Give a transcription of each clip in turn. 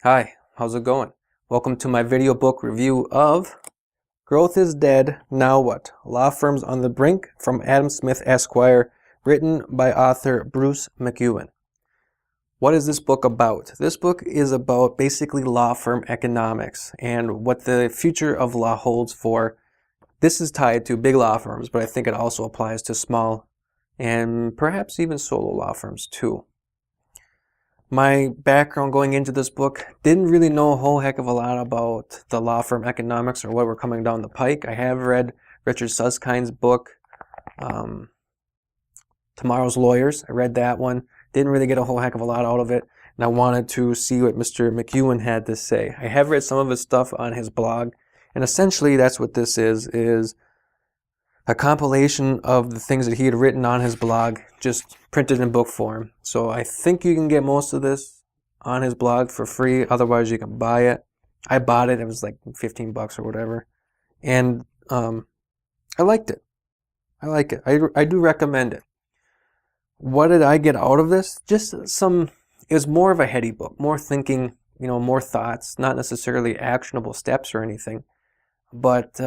Hi, how's it going? Welcome to my video book review of Growth is Dead, Now What? Law Firms on the Brink from Adam Smith, Esquire, written by author Bruce MacEwan. What is this book about? This book is about basically law firm economics and what the future of law holds for. This is tied to big law firms, but I think it also applies to small and perhaps even solo law firms too. My background going into this book, didn't really know a whole heck of a lot about the law firm economics or what were coming down the pike. I have read Richard Suskind's book, Tomorrow's Lawyers. I read that one. Didn't really get a whole heck of a lot out of it, and I wanted to see what Mr. MacEwan had to say. I have read some of his stuff on his blog, and essentially that's what this is a compilation of the things that he had written on his blog, just printed in book form. So I think you can get most of this on his blog for free. Otherwise, you can buy it. I bought it. It was like 15 bucks or whatever. And I liked it. I like it. I do recommend it. What did I get out of this? Just it was more of a heady book, more thinking, more thoughts, not necessarily actionable steps or anything, but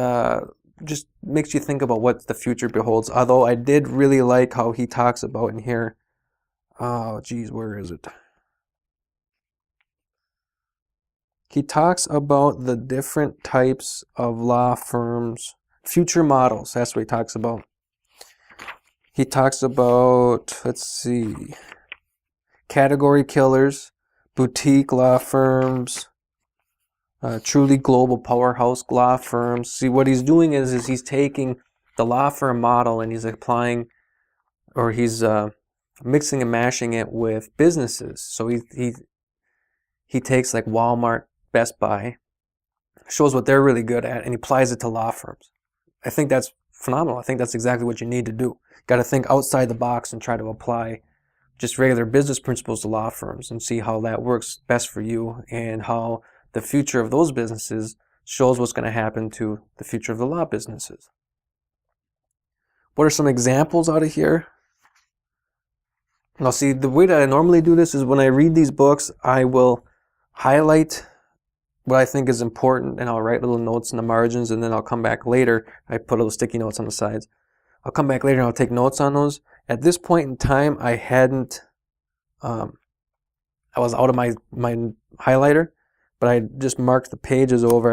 just makes you think about what the future beholds. Although I did really like how he talks about in here. Oh, geez, where is it? He talks about the different types of law firms, future models. That's what he talks about. He talks about, let's see, category killers, boutique law firms, truly global powerhouse law firms. See, what he's doing is he's taking the law firm model and he's applying, or he's mixing and mashing it with businesses. So he takes like Walmart, Best Buy, shows what they're really good at, and he applies it to law firms. I think that's phenomenal. I think that's exactly what you need to do. Got to think outside the box and try to apply just regular business principles to law firms and see how that works best for you and how the future of those businesses shows what's going to happen to the future of the law businesses. What are some examples out of here? Now, see, the way that I normally do this is when I read these books, I will highlight what I think is important and I'll write little notes in the margins, and then I'll come back later. I put little sticky notes on the sides. I'll come back later and I'll take notes on those. At this point in time, I hadn't, I was out of my highlighter, but I just marked the pages over.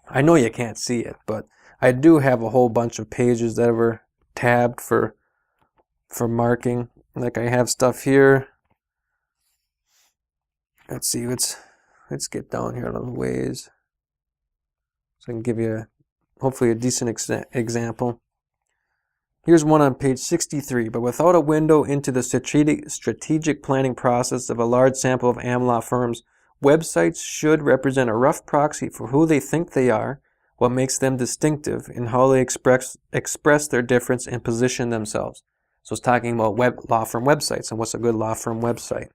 I know you can't see it, but I do have a whole bunch of pages that were tabbed for marking. Like I have stuff here. Let's see, let's get down here a little ways so I can give you hopefully a decent example. Here's one on page 63. But without a window into the strategic planning process of a large sample of AmLaw firms, websites should represent a rough proxy for who they think they are, what makes them distinctive, and how they express their difference and position themselves. So it's talking about law firm websites and what's a good law firm website.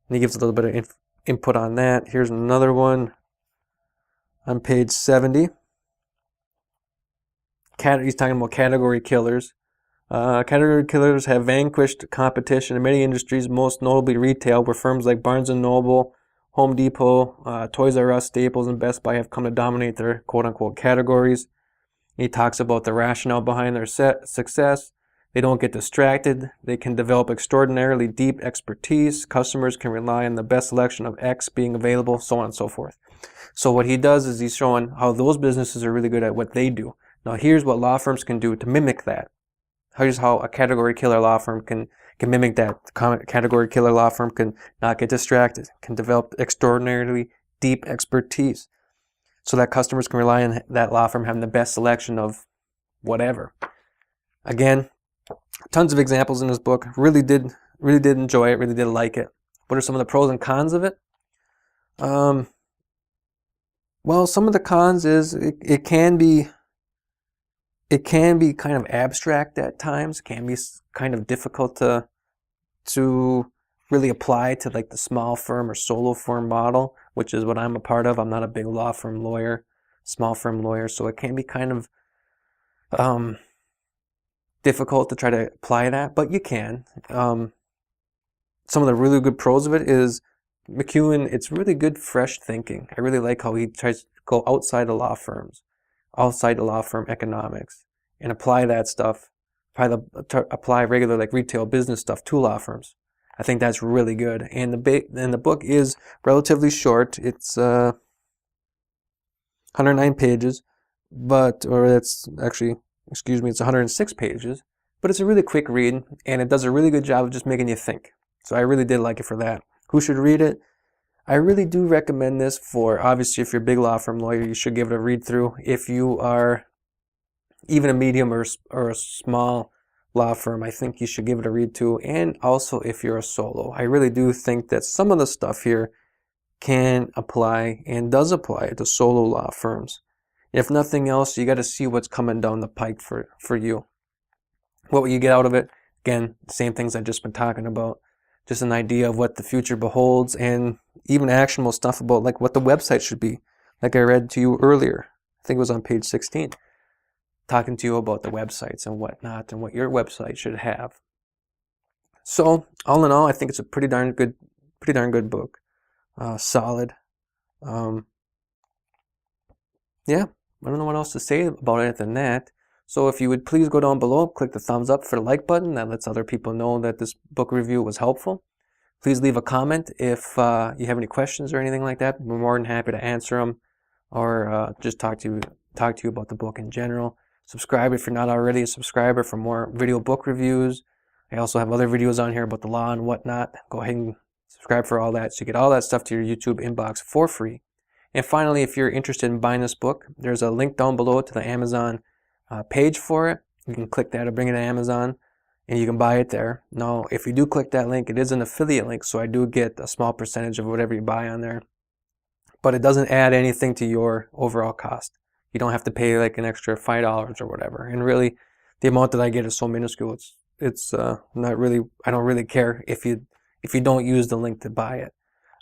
And he gives a little bit of input on that. Here's another one on page 70. He's talking about category killers. Category killers have vanquished competition in many industries, most notably retail, where firms like Barnes & Noble, Home Depot, Toys R Us, Staples, and Best Buy have come to dominate their quote-unquote categories. He talks about the rationale behind their success. They don't get distracted. They can develop extraordinarily deep expertise. Customers can rely on the best selection of X being available, so on and so forth. So what he does is he's showing how those businesses are really good at what they do. Now here's what law firms can do to mimic that. Here's how a category killer law firm can mimic that. The category killer law firm can not get distracted, can develop extraordinarily deep expertise so that customers can rely on that law firm having the best selection of whatever. Again, tons of examples in this book. Really did enjoy it, really did like it. What are some of the pros and cons of it? Well, some of the cons is it can be kind of abstract at times. It can be kind of difficult to really apply to like the small firm or solo firm model, which is what I'm a part of. I'm not a big law firm lawyer, small firm lawyer, so it can be kind of difficult to try to apply that, but you can. Some of the really good pros of it is MacEwan, it's really good, fresh thinking. I really like how he tries to go outside the law firms, outside the law firm economics, and apply that stuff, apply regular like retail business stuff to law firms. I think that's really good. And the book is relatively short. It's 109 pages, it's 106 pages, but it's a really quick read, and it does a really good job of just making you think. So I really did like it for that. Who should read it? I really do recommend this for, obviously, if you're a big law firm lawyer, you should give it a read through. If you are even a medium or a small law firm, I think you should give it a read to. And also if you're a solo, I really do think that some of the stuff here can apply and does apply to solo law firms. If nothing else, you got to see what's coming down the pike for you. What will you get out of it? Again, same things I've just been talking about. Just an idea of what the future beholds, and even actionable stuff about like what the website should be. Like I read to you earlier, I think it was on page 16, talking to you about the websites and whatnot and what your website should have. So all in all, I think it's a pretty darn good book. Solid. Yeah, I don't know what else to say about it than that. So if you would please go down below, click the thumbs up for the like button. That lets other people know that this book review was helpful. Please leave a comment if you have any questions or anything like that. We're more than happy to answer them, or just talk to you about the book in general. Subscribe if you're not already a subscriber for more video book reviews. I also have other videos on here about the law and whatnot. Go ahead and subscribe for all that so you get all that stuff to your YouTube inbox for free. And finally, if you're interested in buying this book, there's a link down below to the Amazon page for it. You can click that to bring it to Amazon, and you can buy it there. Now, if you do click that link, it is an affiliate link, so I do get a small percentage of whatever you buy on there. But it doesn't add anything to your overall cost. You don't have to pay like an extra $5 or whatever. And really, the amount that I get is so minuscule. It's not really. I don't really care if you don't use the link to buy it.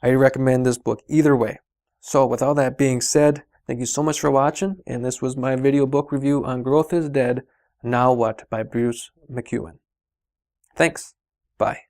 I recommend this book either way. So with all that being said, thank you so much for watching, and this was my video book review on Growth is Dead, Now What by Bruce MacEwan. Thanks. Bye.